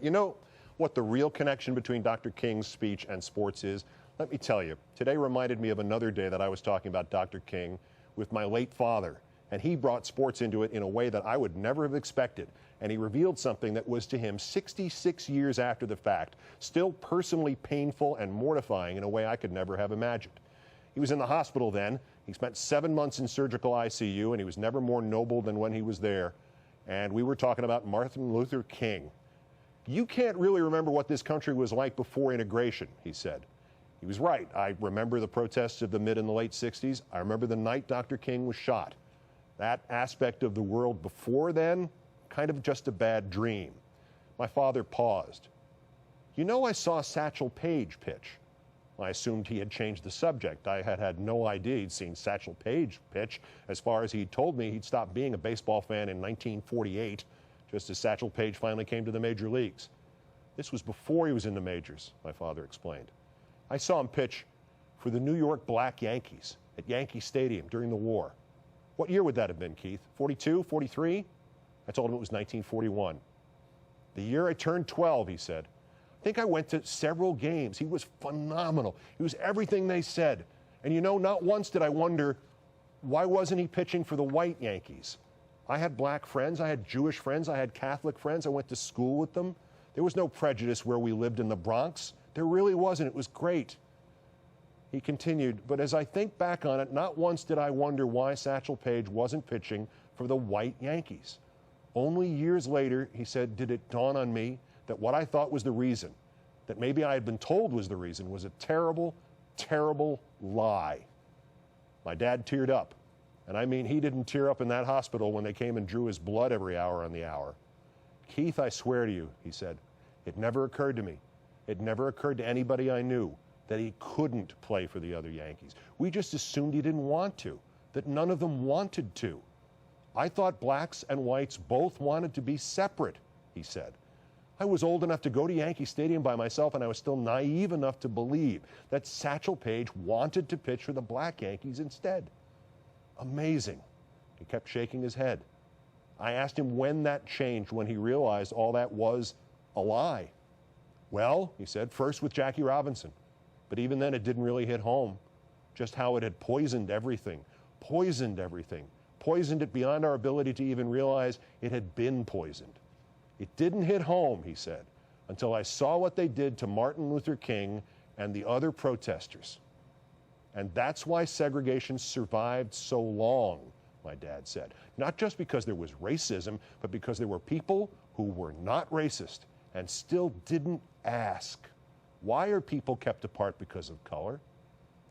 You know what the real connection between Dr. King's speech and sports is? Let me tell you. Today reminded me of another day that I was talking about Dr. King with my late father, and he brought sports into it in a way that I would never have expected. And he revealed something that was to him 66 years after the fact, still personally painful and mortifying in a way I could never have imagined. He was in the hospital then. He spent 7 months in surgical ICU, and he was never more noble than when he was there. And we were talking about Martin Luther King. You can't really remember what this country was like before integration, he said. He was right. I remember the protests of the mid and the late 60s. I remember the night Dr. King was shot. That aspect of the world before then, kind of just a bad dream. My father paused. You know, I saw Satchel Paige pitch. I assumed he had changed the subject. I had had no idea he'd seen Satchel Paige pitch. As far as he'd told me, he'd stopped being a baseball fan in 1948, just as Satchel Paige finally came to the major leagues. This was before he was in the majors, my father explained. I saw him pitch for the New York Black Yankees at Yankee Stadium during the war. What year would that have been, Keith? 42, 43? I told him it was 1941. The year I turned 12, he said. I think I went to several games. He was phenomenal. He was everything they said. And you know, not once did I wonder, why wasn't he pitching for the white Yankees? I had black friends, I had Jewish friends, I had Catholic friends. I went to school with them. There was no prejudice where we lived in the Bronx. There really wasn't. It was great. He continued, but as I think back on it, not once did I wonder why Satchel Paige wasn't pitching for the white Yankees. Only years later, he said, did it dawn on me that what I thought was the reason, that maybe I had been told was the reason, was a terrible, terrible lie. My dad teared up. And I mean, he didn't tear up in that hospital when they came and drew his blood every hour on the hour. Keith, I swear to you, he said, it never occurred to me. It never occurred to anybody I knew that he couldn't play for the other Yankees. We just assumed he didn't want to, that none of them wanted to. I thought blacks and whites both wanted to be separate, he said. I was old enough to go to Yankee Stadium by myself, and I was still naive enough to believe that Satchel Paige wanted to pitch for the black Yankees instead. Amazing. He kept shaking his head. I asked him when that changed, when he realized all that was a lie. Well, he said, first with Jackie Robinson. But even then, it didn't really hit home. Just how it had poisoned everything. Poisoned everything. Poisoned it beyond our ability to even realize it had been poisoned. It didn't hit home, he said, until I saw what they did to Martin Luther King and the other protesters. And that's why segregation survived so long, my dad said. Not just because there was racism, but because there were people who were not racist and still didn't ask. Why are people kept apart because of color?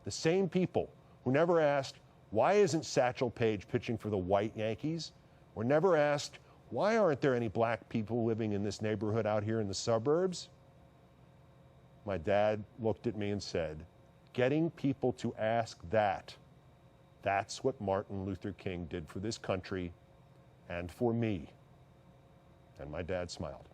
The same people who never asked, why isn't Satchel Paige pitching for the white Yankees? Or never asked, why aren't there any black people living in this neighborhood out here in the suburbs? My dad looked at me and said, getting people to ask that's what Martin Luther King did for this country and for me. And my dad smiled.